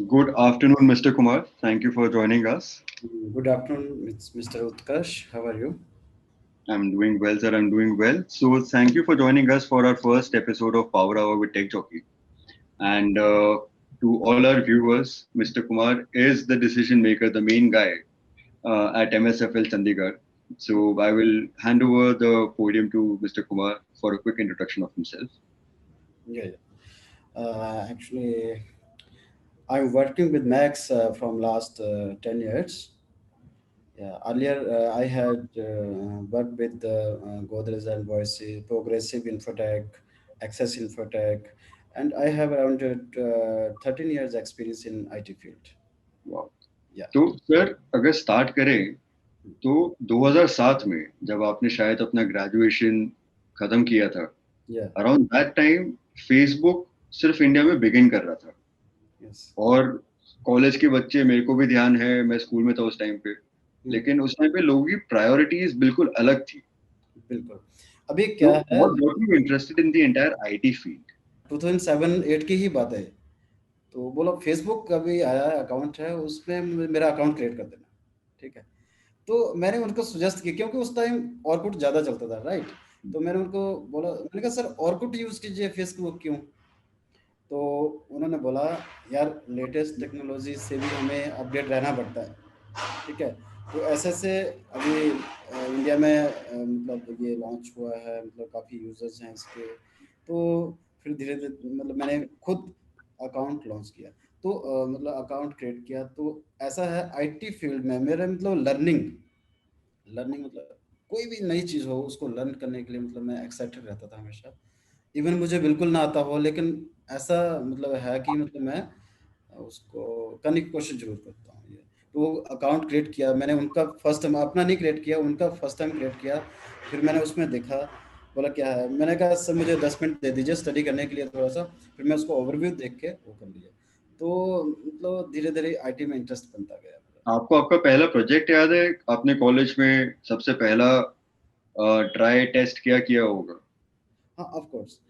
Good afternoon, Mr. Kumar. Thank you for joining us. Good afternoon, it's Mr. Utkarsh. How are you? I'm doing well, sir. I'm doing well. So, thank you for joining us for our first episode of Power Hour with Tech Jockey. And to all our viewers, Mr. Kumar is the decision maker, the main guy at MSFL Chandigarh. So, I will hand over the podium to Mr. Kumar for a quick introduction of himself. Actually, I'm working with Max from last 10 years. Yeah, earlier I had worked with Godrej and Voice, Progressive Infotech, Access Infotech, and I have around 13 years experience in IT field. Wow. Yeah, तो sir अगर start करें तो 2007 में जब आपने शायद अपना graduation खत्म किया था, yeah, around that time Facebook सिर्फ इंडिया में बिगिन कर रहा था। yes. और कॉलेज के बच्चे, मेरे को भी ध्यान है, मैं स्कूल में था उस टाइम पे, हम्म, लेकिन उस टाइम पे लोगों की प्रायोरिटीज बिल्कुल अलग थी। बिल्कुल। अभी तो क्या है, what got you interested in the entire IT field? 2007-8 की ही बात है। तो बोला फेसबुक का भी आया अकाउंट है, उसमें मेरा अकाउंट क्रिएट कर देना। ठीक है, तो मैंने उनको सजेस्ट किया क्योंकि उस टाइम ऑरकुट ज़्यादा चलता था, राइट। तो मैंने उनको बोला, मैंने कहा सर ऑरकुट यूज़ कीजिए, फेसबुक क्यों। तो उन्होंने बोला यार लेटेस्ट टेक्नोलॉजी से भी हमें अपडेट रहना पड़ता है। ठीक है, तो ऐसे अभी इंडिया में मतलब ये लॉन्च हुआ है, मतलब काफ़ी यूजर्स हैं इसके। तो फिर धीरे धीरे मतलब मैंने खुद अकाउंट लॉन्च किया। तो मतलब अकाउंट क्रिएट किया। तो ऐसा है आईटी फील्ड में मेरा मतलब लर्निंग लर्निंग मतलब कोई भी नई चीज़ हो उसको लर्न करने के लिए मतलब मैं एक्साइटेड रहता था हमेशा। इवन मुझे बिल्कुल ना आता हो, लेकिन ऐसा मतलब है कि मतलब मैं उसको करने की कोशिश ज़रूर करता हूँ। ये तो अकाउंट क्रिएट किया मैंने, उनका फर्स्ट टाइम अपना नहीं क्रिएट किया, उनका फर्स्ट टाइम क्रिएट किया। फिर मैंने उसमें देखा, बोला क्या है, मैंने कहा सर मुझे 10 मिनट दे दीजिए स्टडी करने के लिए थोड़ा सा। फिर मैं उसको ओवरव्यू देख के वो कर लिया। तो मतलब धीरे धीरे आईटी में इंटरेस्ट बनता गया मेरा। आपको आपका पहला प्रोजेक्ट याद है? आपने कॉलेज में सबसे पहला ट्राई टेस्ट किया किया होगा। हाँ, ऑफ कोर्स।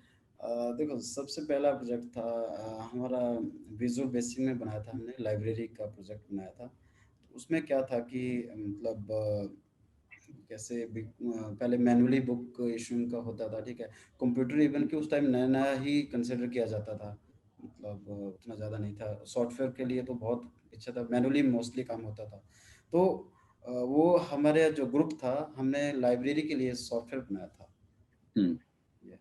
देखो सबसे पहला प्रोजेक्ट था हमारा विजुअल बेसिक में बनाया था, हमने लाइब्रेरी का प्रोजेक्ट बनाया था। तो उसमें क्या था कि मतलब कैसे पहले मैनुअली बुक इशूइंग का होता था। ठीक है, कंप्यूटर इवन कि उस टाइम नया नया ही कंसिडर किया जाता था, मतलब उतना ज़्यादा नहीं था। सॉफ्टवेयर के लिए तो बहुत अच्छा था, मैनुअली मोस्टली काम होता था। तो वो हमारे जो ग्रुप था, हमने लाइब्रेरी के लिए सॉफ्टवेयर बनाया था। हम्म। ये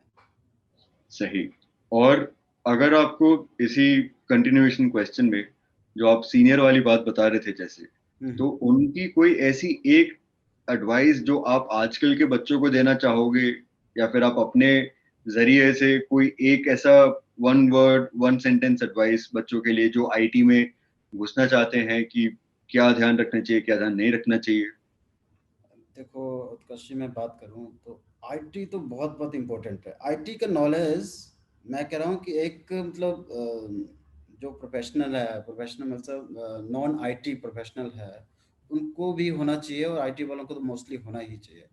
सही। और अगर आपको इसी कंटिन्यूएशन क्वेश्चन में जो आप सीनियर वाली बात बता रहे थे जैसे, हम्म। तो उनकी कोई ऐसी एक एडवाइस जो आप आजकल के बच्चों को देना चाहोगे, या फिर आप अपने जरिए से कोई एक ऐसा one word one sentence advice बच्चों के लिए जो आईटी में घुसना चाहते हैं कि क्या ध्यान रखना चाहिए, क्या ध्यान नहीं रखना चाहिए? देखो उत्कर्ष जी, मैं बात करूं तो आईटी तो बहुत बहुत इम्पोर्टेंट है। आईटी का नॉलेज, मैं कह रहा हूं कि एक मतलब जो प्रोफेशनल है, प्रोफेशनल मतलब नॉन आईटी प्रोफेशनल है, उनको भी होना चाहिए, और आईटी वालों को तो मोस्टली होना ही चाहिए।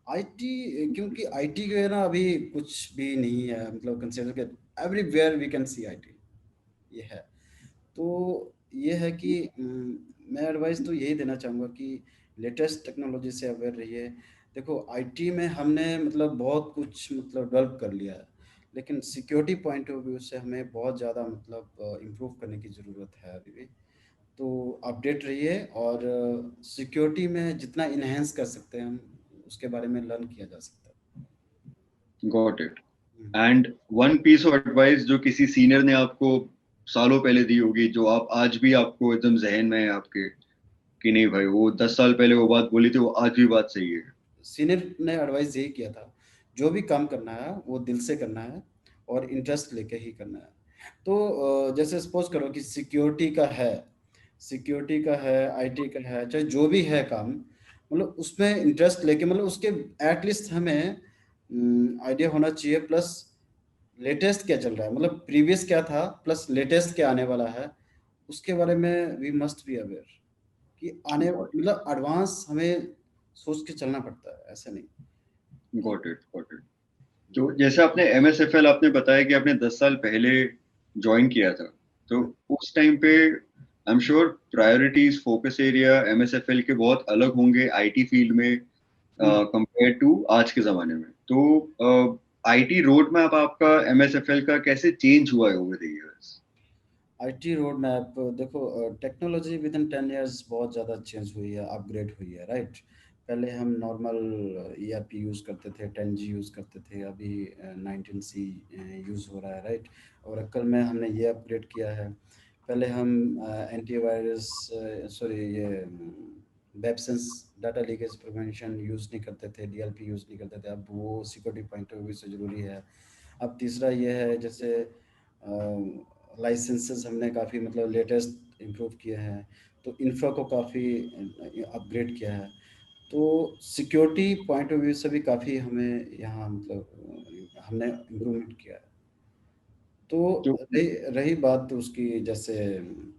आईटी क्योंकि आईटी जो है ना अभी कुछ भी नहीं है, मतलब कंसिडर के everywhere we can see it, ये है। तो ये है कि मैं एडवाइस तो यही देना चाहूँगा कि लेटेस्ट टेक्नोलॉजी से अवेयर रहिए। देखो आईटी में हमने मतलब बहुत कुछ मतलब डेवलप कर लिया है, लेकिन सिक्योरिटी पॉइंट ऑफ व्यू से हमें बहुत ज़्यादा मतलब इम्प्रूव करने की ज़रूरत है अभी भी। तो अपडेट रहिए, और सिक्योरिटी में जितना इन्हेंस कर सकते हैं हम, उसके बारे में लर्न किया जा सकता गॉट इट। है। And one piece of advice जो किसी सीनियर ने आपको सालों पहले दी होगी, जो आप आज भी आपको एकदम जहन में है आपके, कि नहीं भाई वो 10 साल पहले वो बात बोली थी, वो आज भी बात सही है? सीनियर ने एडवाइस यही किया था, जो भी काम करना है वो दिल से करना है, और इंटरेस्ट लेके ही करना है। तो जैसे सपोज करो कि सिक्योरिटी का है, आईटी का है, चाहे जो भी है काम, मतलब उसमें इंटरेस्ट लेके मतलब उसके एटलीस्ट हमें आइडिया होना चाहिए। प्लस लेटेस्ट क्या चल रहा है, मतलब प्रीवियस क्या था प्लस लेटेस्ट क्या आने वाला है, उसके बारे में वी मस्ट बी अवेयर कि आने गॉट मतलब एडवांस हमें सोच के चलना पड़ता है, ऐसे नहीं कि गॉट इट गॉट इट। तो जैसे आपने एमएसएफएल आपने बताया कि आपने 10 साल पहले ज्वाइन किया था, तो उस टाइम पे I am sure priorities, focus area MSFL के बहुत अलग होंगे आईटी फील्ड में कंपेयर टू आज के जमाने में। तो आईटी रोड मैप आपका MSFL का कैसे चेंज हुआ है over the years? IT road map देखो, टेक्नोलॉजी विद इन 10 years बहुत ज़्यादा चेंज हुई है, अपग्रेड हुई है, राइट। पहले हम नॉर्मल ERP यूज़ करते थे, 10G यूज़ करते थे, अभी 19C यूज़ हो रहा है, राइट। और कल में हमने ये अपग्रेड किया है। पहले हम एंटीवायरस, सॉरी, ये वेबसेंस डाटा लीकेज प्रिवेंशन यूज़ नहीं करते थे, DLP यूज़ नहीं करते थे, अब वो सिक्योरिटी पॉइंट ऑफ व्यू से ज़रूरी है। अब तीसरा ये है, जैसे लाइसेंसेस हमने काफ़ी मतलब लेटेस्ट इम्प्रूव किए हैं, तो इंफ्रा को काफ़ी अपग्रेड किया है। तो सिक्योरिटी पॉइंट ऑफ व्यू से भी काफ़ी हमें यहाँ मतलब हमने इम्प्रूवमेंट किया है। तो तो रही बात उसकी, जैसे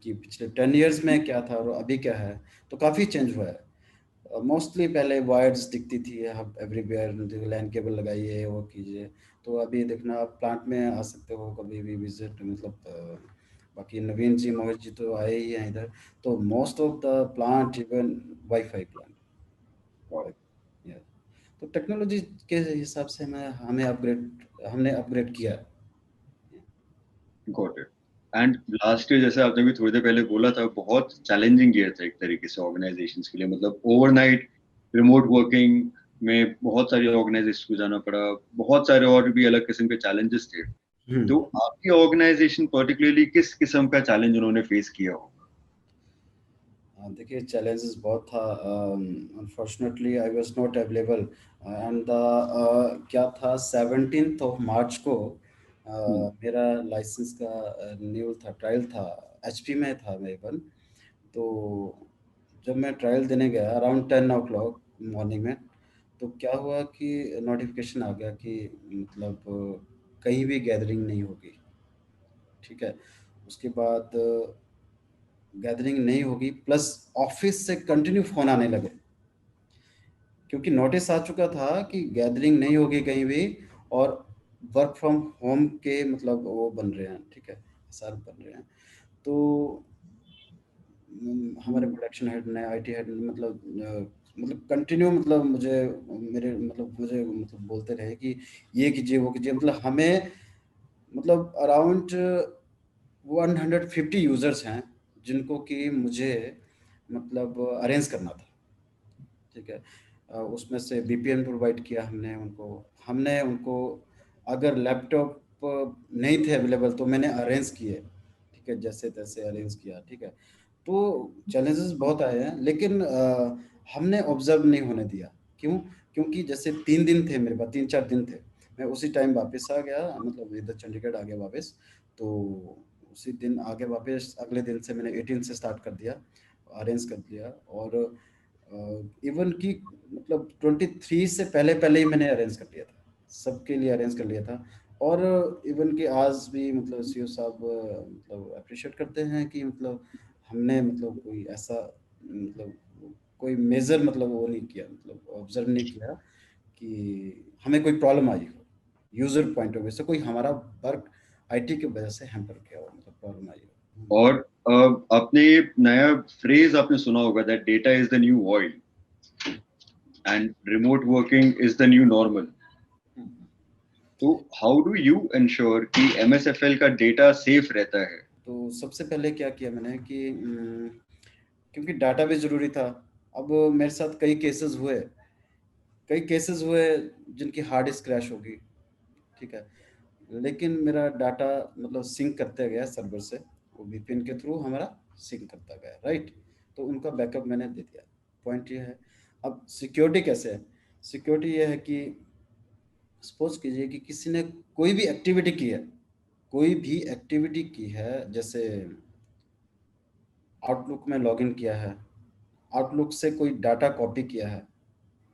कि पिछले 10 years में क्या था और अभी क्या है, तो काफ़ी चेंज हुआ है। मोस्टली पहले वायर्स दिखती थी, अब एवरीवेयर लैंड केबल लगाइए, वो कीजिए। तो अभी देखना, आप प्लांट में आ सकते हो कभी भी विजिट, मतलब बाकी नवीन जी, मोहित जी तो आए ही हैं इधर। तो most of the plant even wifi plant. तो टेक्नोलॉजी के हिसाब से हमने अपग्रेड किया है। Got it. And last year जैसे आपने भी थोड़ी देर पहले बोला था, बहुत चैलेंजिंग ईयर था एक तरीके से ऑर्गेनाइजेशंस के लिए। मतलब ओवरनाइट रिमोट वर्किंग में बहुत सारी ऑर्गेनाइजेशंस को जाना पड़ा, बहुत सारे और भी अलग किस्म के चैलेंजेस थे। तो आपकी ऑर्गेनाइजेशन पर्टिकुलरली किस किस्म का चैलेंज उन्होंने फेस किया होगा? देखिए, चैलेंजेस बहुत था। Unfortunately I was not available, and the क्या था, 17 मार्च को मेरा लाइसेंस का न्यू था, ट्रायल था, HP में था मैं इवन। तो जब मैं ट्रायल देने गया अराउंड 10 o'clock मॉर्निंग में, तो क्या हुआ कि नोटिफिकेशन आ गया कि मतलब कहीं भी गैदरिंग नहीं होगी, ठीक है। उसके बाद गैदरिंग नहीं होगी, प्लस ऑफिस से कंटिन्यू फ़ोन आने लगे, क्योंकि नोटिस आ चुका था कि गैदरिंग नहीं होगी कहीं भी, और वर्क फ्रॉम होम के मतलब वो बन रहे हैं, ठीक है, SR बन रहे हैं। तो हमारे प्रोडक्शन हेड ने, IT हेड ने मतलब कंटिन्यू मतलब मुझे मतलब बोलते रहे कि ये कीजिए, वो कीजिए। मतलब हमें मतलब अराउंड 150 यूज़र्स हैं जिनको कि मुझे मतलब अरेंज करना था, ठीक है। उसमें से VPN प्रोवाइड किया हमने उनको अगर लैपटॉप नहीं थे अवेलेबल तो मैंने अरेंज किए, ठीक है, जैसे तैसे अरेंज किया, ठीक है। तो चैलेंजेस बहुत आए हैं, लेकिन हमने ऑब्जर्व नहीं होने दिया। क्यों? क्योंकि जैसे 3 दिन थे मेरे पास, 3-4 दिन थे, मैं उसी टाइम वापस आ गया, मतलब इधर चंडीगढ़ आ गया वापस। तो उसी दिन आगे वापस, अगले दिन से मैंने 18 से स्टार्ट कर दिया, अरेंज कर दिया। और इवन कि मतलब 23 से पहले पहले ही मैंने अरेंज कर लिया था, सबके लिए अरेंज कर लिया था। और इवन कि आज भी मतलब CEO साहब मतलब अप्रिशिएट करते हैं कि मतलब हमने मतलब कोई ऐसा मतलब कोई मेजर मतलब वो नहीं किया, मतलब ऑब्जर्व नहीं किया कि हमें कोई प्रॉब्लम आई हो, यूजर पॉइंट ऑफ व्यू से कोई हमारा वर्क IT की वजह से हैम्पर किया हो, मतलब प्रॉब्लम आई हो। और आपने ये नया फ्रेज आपने सुना होगा, that data is the new oil and remote working is the new normal. तो हाउ डू यू इंश्योर कि MSFL का डेटा सेफ रहता है? तो सबसे पहले क्या किया मैंने कि क्योंकि डाटा भी ज़रूरी था। अब मेरे साथ कई केसेस हुए जिनकी हार्ड डिस्क क्रैश होगी, ठीक है। लेकिन मेरा डाटा मतलब सिंक करते गया सर्वर से, वो VPN के थ्रू हमारा सिंक करता गया, राइट। तो उनका बैकअप मैंने दे दिया। पॉइंट ये है। अब सिक्योरिटी कैसे है? सिक्योरिटी ये है कि सपोज कीजिए कि किसी ने कोई भी एक्टिविटी की है, जैसे आउटलुक में लॉगिन किया है, आउटलुक से कोई डाटा कॉपी किया है,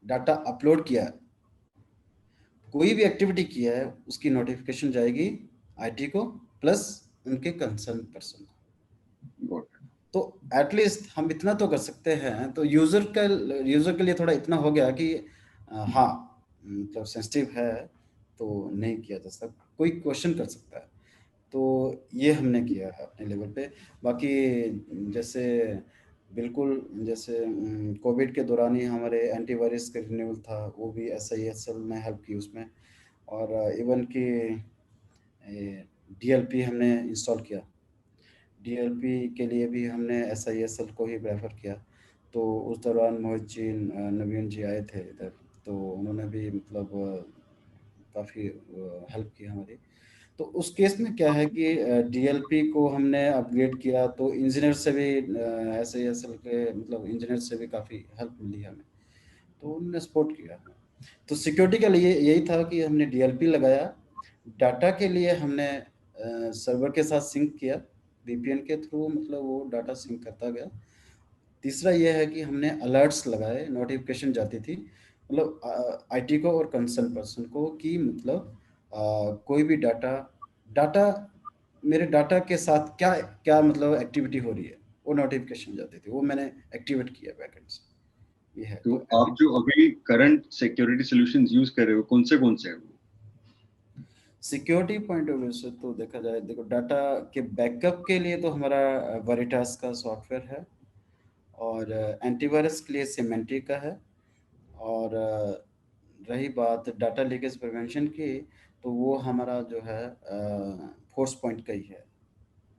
डाटा अपलोड किया है, कोई भी एक्टिविटी किया है, उसकी नोटिफिकेशन जाएगी IT को, प्लस उनके कंसर्न पर्सन को। तो एटलीस्ट हम इतना तो कर सकते हैं। तो यूज़र के लिए थोड़ा इतना हो गया कि हाँ, मतलब सेंसिटिव है, तो नहीं किया जा सकता, कोई क्वेश्चन कर सकता है। तो ये हमने किया है अपने लेवल पे। बाकी जैसे बिल्कुल जैसे कोविड के दौरान ही हमारे एंटीवायरस का रिन्यूअल था, वो भी SISL ने हेल्प की उसमें। और इवन कि DLP हमने इंस्टॉल किया, DLP के लिए भी हमने SISL को ही प्रेफर किया। तो उस दौरान मोहित जी नवीन जी आए थे इधर, तो उन्होंने भी मतलब काफ़ी हेल्प की हमारी। तो उस केस में क्या है कि DLP को हमने अपग्रेड किया, तो इंजीनियर से भी SISL के मतलब इंजीनियर से भी काफ़ी हेल्प मिली हमें, तो उन्होंने सपोर्ट किया। तो सिक्योरिटी के लिए यही था कि हमने DLP लगाया। डाटा के लिए हमने सर्वर के साथ सिंक किया, VPN के थ्रू, मतलब वो डाटा सिंक करता गया। तीसरा ये है कि हमने अलर्ट्स लगाए, नोटिफिकेशन जाती थी मतलब IT को और कंसर्न पर्सन को कि मतलब कोई भी डाटा डाटा मेरे डाटा के साथ क्या क्या मतलब एक्टिविटी हो रही है, वो नोटिफिकेशन जाती थी, वो मैंने एक्टिवेट किया बैकएंड से। ये है तो तो आप जो अभी करंट सिक्योरिटी सॉल्यूशंस यूज कर रहे हो कौन से हैं वो? सिक्योरिटी पॉइंट ऑफ व्यू से तो देखा जाए, देखो डाटा के बैकअप के लिए तो हमारा वेरिटास का सॉफ्टवेयर है, और एंटीवायरस के लिए सिमेंटिक का है। और रही बात डाटा लीकेज प्रिवेंशन की, तो वो हमारा जो है फोर्स पॉइंट का ही है।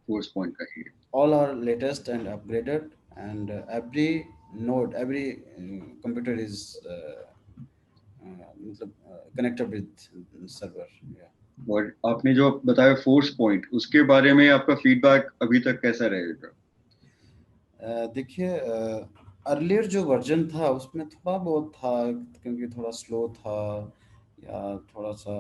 फोर्स पॉइंट का ही है। All are latest and upgraded, and every node, every computer is मतलब connected with server. Yeah. और आपने जो बताया फोर्स पॉइंट, उसके बारे में आपका फीडबैक अभी तक कैसा रहेगा? देखिए अर्लियर जो वर्जन था उसमें थोड़ा बहुत था, क्योंकि थोड़ा स्लो था, या थोड़ा सा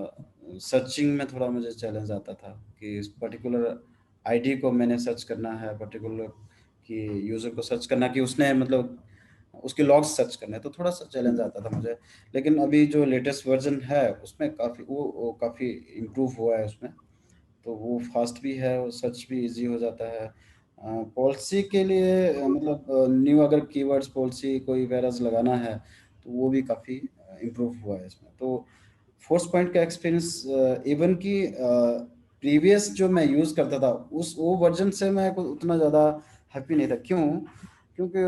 सर्चिंग में थोड़ा मुझे चैलेंज आता था कि इस पर्टिकुलर आईडी को मैंने सर्च करना है, पर्टिकुलर कि यूज़र को सर्च करना कि उसने मतलब उसके लॉग्स सर्च करने हैं, तो थोड़ा सा चैलेंज आता था मुझे। लेकिन अभी जो लेटेस्ट वर्जन है उसमें काफ़ी वो काफ़ी इम्प्रूव हुआ है उसमें, तो वो फास्ट भी है और सर्च भी इजी हो जाता है। पॉलिसी के लिए मतलब न्यू अगर कीवर्ड्स पॉलिसी कोई वेरस लगाना है, तो वो भी काफ़ी इम्प्रूव हुआ है इसमें। तो फोर्स पॉइंट का एक्सपीरियंस इवन कि प्रीवियस जो मैं यूज़ करता था उस वो वर्जन से मैं उतना ज़्यादा हैप्पी नहीं था। क्यों? क्योंकि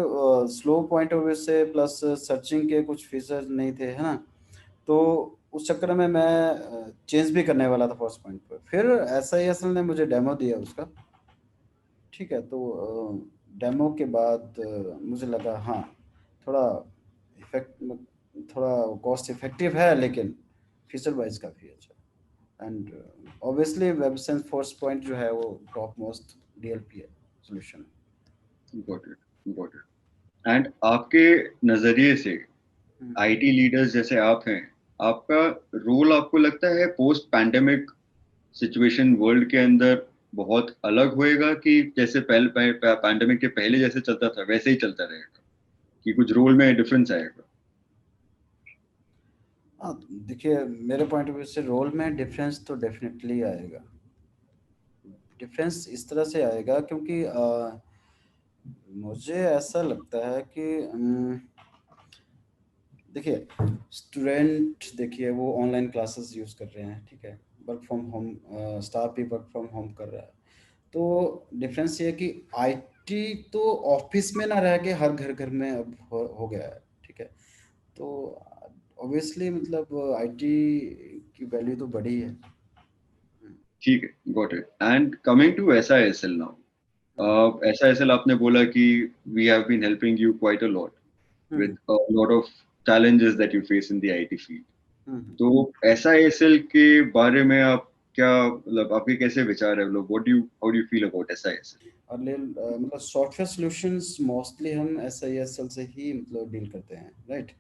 स्लो पॉइंट ऑफ व्यू से प्लस सर्चिंग के कुछ फीचर नहीं थे, है ना। तो उस चक्कर में मैं चेंज भी करने वाला था फर्स्ट पॉइंट पर, फिर SISL ने मुझे डेमो दिया उसका। ठीक है, तो डेमो के बाद मुझे लगा हाँ थोड़ा इफेक्ट थोड़ा कॉस्ट इफेक्टिव है, लेकिन फीचर वाइज काफ़ी अच्छा। And obviously web sense force point जो है वो टॉप मोस्ट DLP है solution. Got it, got it. And आपके नजरिए से आईटी लीडर्स जैसे आप हैं, आपका रोल आपको लगता है पोस्ट पैंडेमिक सिचुएशन वर्ल्ड के अंदर बहुत अलग होएगा, कि जैसे पहले पैंडेमिक के पहले जैसे चलता था वैसे ही चलता रहेगा, कि कुछ रोल में डिफरेंस आएगा? हाँ, देखिए मेरे पॉइंट ऑफ व्यू से रोल में डिफरेंस तो डेफिनेटली आएगा। डिफरेंस इस तरह से आएगा क्योंकि मुझे ऐसा लगता है कि देखिए स्टूडेंट देखिए वो ऑनलाइन क्लासेस यूज़ कर रहे हैं, ठीक है, वर्क फ्रॉम होम, स्टाफ भी वर्क फ्रॉम होम कर रहा है। तो डिफरेंस ये है कि IT तो ऑफिस में ना रह के हर घर घर में अब हो गया है, ठीक है। तो ऑब्वियसली मतलब IT की वैल्यू तो बढ़ी है। ठीक है, got it. And coming to SISL hmm, now, SISL आपने बोला कि we have been helping you quite a lot hmm, with a lot of challenges that you face in the IT field. हम्म। तो SISL के बारे में आप क्या, मतलब आपके कैसे विचार है, मतलब how do you feel about SISL? और मतलब सॉफ्टवेयर सॉल्यूशंस मोस्टली हम SISL से ही मतलब डील करते हैं, राइट।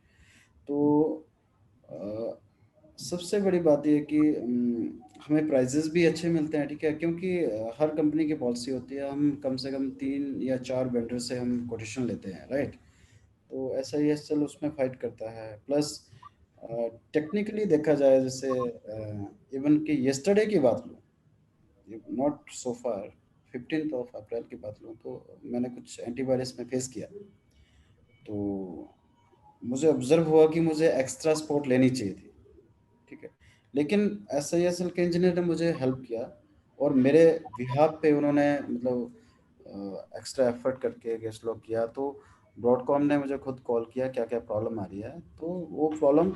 तो अ, सबसे बड़ी बात ये है कि हमें प्राइजेस भी अच्छे मिलते हैं, ठीक है, क्योंकि हर कंपनी की पॉलिसी होती है हम कम से कम 3 या 4 वेंडर से हम कोटेशन लेते हैं, राइट। तो SISL उसमें फाइट करता है। प्लस टेक्निकली देखा जाए, जैसे इवन कि यस्टरडे की बात लूँ, नॉट सो फार 15 अप्रैल की बात लूँ, तो मैंने कुछ एंटीवायरस में फेस किया। तो मुझे ऑब्जर्व हुआ कि मुझे एक्स्ट्रा सपोर्ट लेनी चाहिए थी, ठीक है। लेकिन SISL के इंजीनियर ने मुझे हेल्प किया, और मेरे बिहाफ पे उन्होंने मतलब एक्स्ट्रा एफर्ट करके गेस्ट लॉक किया। तो ब्रॉडकॉम ने मुझे खुद कॉल किया क्या क्या प्रॉब्लम आ रही है, तो वो प्रॉब्लम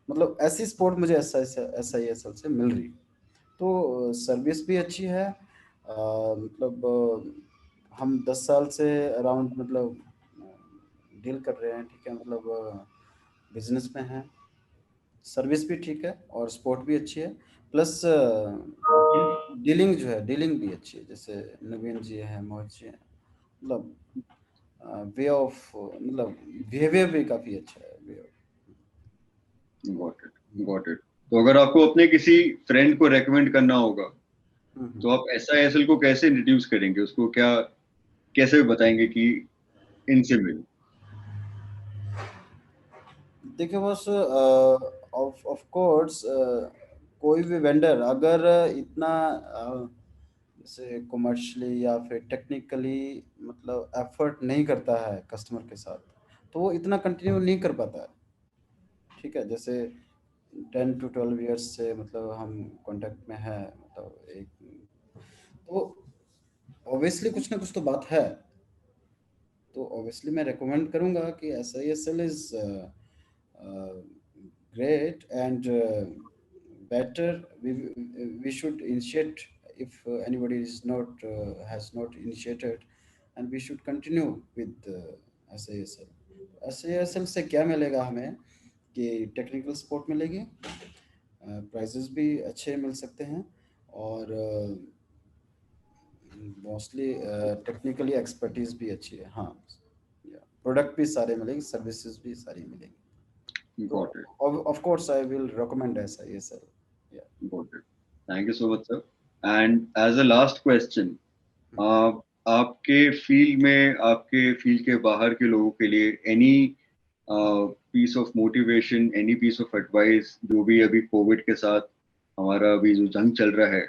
मतलब ऐसी सपोर्ट मुझे SISL से मिल रही। तो सर्विस भी अच्छी है। मतलब हम 10 साल से अराउंड मतलब डील कर रहे हैं, ठीक है, मतलब बिजनेस में हैं। सर्विस भी ठीक है और सपोर्ट भी अच्छी है, प्लस डीलिंग जो है डीलिंग भी अच्छी है। जैसे नवीन जी हैं, मोहित जी हैं, मतलब वे ऑफ मतलब बिहेवियर भी काफ़ी अच्छा है। Got it. तो अगर आपको अपने किसी फ्रेंड को रेकमेंड करना होगा तो हम्म। आप SISL को कैसे इंट्रोड्यूस करेंगे, उसको क्या कैसे बताएंगे कि इनसे मिल। देखिए बस ऑफ कोर्स कोई भी वेंडर अगर इतना जैसे कमर्शियली या फिर टेक्निकली मतलब एफर्ट नहीं करता है कस्टमर के साथ, तो वो इतना कंटिन्यू नहीं कर पाता है। ठीक है, जैसे 10 to 12 years से मतलब हम कांटेक्ट में है, मतलब एक, तो ऑब्वियसली कुछ ना कुछ तो बात है। तो ऑब्वियसली मैं रिकमेंड करूंगा कि SISL is great and better. We should initiate if anybody is not has not initiated, and we should continue with SISL. SISL से क्या मिलेगा हमें कि टेक्निकल सपोर्ट मिलेगी, प्राइजेस भी अच्छे मिल सकते हैं, और मोस्टली टेक्निकली एक्सपर्टीज भी अच्छी है। हाँ, प्रोडक्ट भी सारे मिलेंगे, सर्विसेज भी सारी मिलेंगी। तो got it. of course I will recommend SISL. Yeah. Got it. Thank you so much sir. And as a last question, आपके फील्ड में, आपके फील्ड के बाहर के लोगों के लिए any piece of motivation, any piece of advice, जो भी अभी कोविड के साथ हमारा अभी जो जंग चल रहा है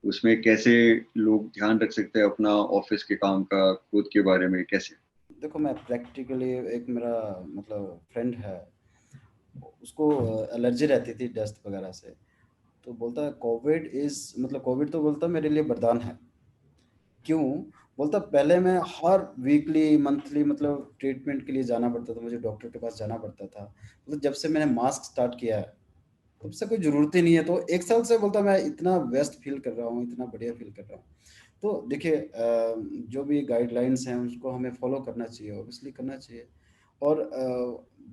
उसमें कैसे लोग ध्यान रख सकते हैं अपना ऑफिस के काम का, खुद के बारे में कैसे। देखो मैं प्रैक्टिकली, एक मेरा मतलब फ्रेंड है, उसको एलर्जी रहती थी डस्ट वगैरह से। तो बोलता है कोविड इज मतलब कोविड तो बोलता मेरे लिए वरदान है। क्यों? बोलता पहले मैं हर वीकली मंथली मतलब ट्रीटमेंट के लिए जाना पड़ता था, मुझे डॉक्टर के पास जाना पड़ता था। मतलब जब से मैंने मास्क स्टार्ट किया है तब से कोई ज़रूरत ही नहीं है। तो 1 साल से बोलता मैं इतना व्यस्त फील कर रहा हूँ, इतना बढ़िया फील कर रहा हूँ। तो देखिए जो भी गाइडलाइंस हैं उसको हमें फॉलो करना चाहिए, ऑब्वियसली करना चाहिए। और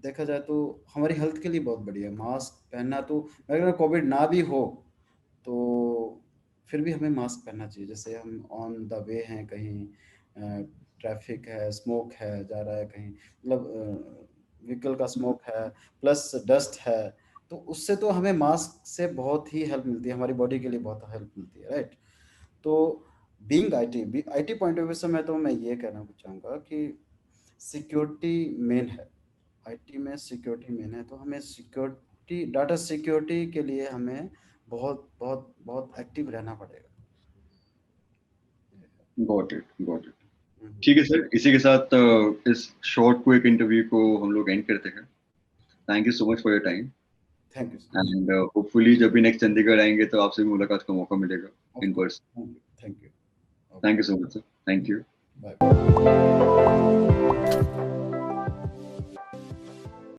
देखा जाए तो हमारी हेल्थ के लिए बहुत बढ़िया है मास्क पहनना। तो अगर कोविड ना भी हो तो फिर भी हमें मास्क पहनना चाहिए। जैसे हम ऑन द वे हैं कहीं, ट्रैफिक है, स्मोक है, जा रहा है कहीं, मतलब व्हीकल का स्मोक है, प्लस डस्ट है, तो उससे तो हमें मास्क से बहुत ही हेल्प मिलती है, हमारी बॉडी के लिए बहुत हेल्प मिलती है, राइट। तो being IT point of view से मैं ये कहना चाहूँगा कि सिक्योरिटी मेन है। आईटी में सिक्योरिटी मेन है, तो हमें सिक्योरिटी, डाटा सिक्योरिटी के लिए हमें बहुत बहुत बहुत एक्टिव रहना पड़ेगा। Got it, got it. Hmm. ठीक है सर, इसी के साथ इस शॉर्ट क्विक इंटरव्यू को हम लोग एंड करते हैं। Thank you so much for your time. Thank you sir. And hopefully जब भी नेक्स्ट चंडीगढ़ आएंगे तो आपसे भी मुलाकात का मौका मिलेगा of in course, person. Thank you, thank you. Thank okay, you so much sir, thank you. Bye.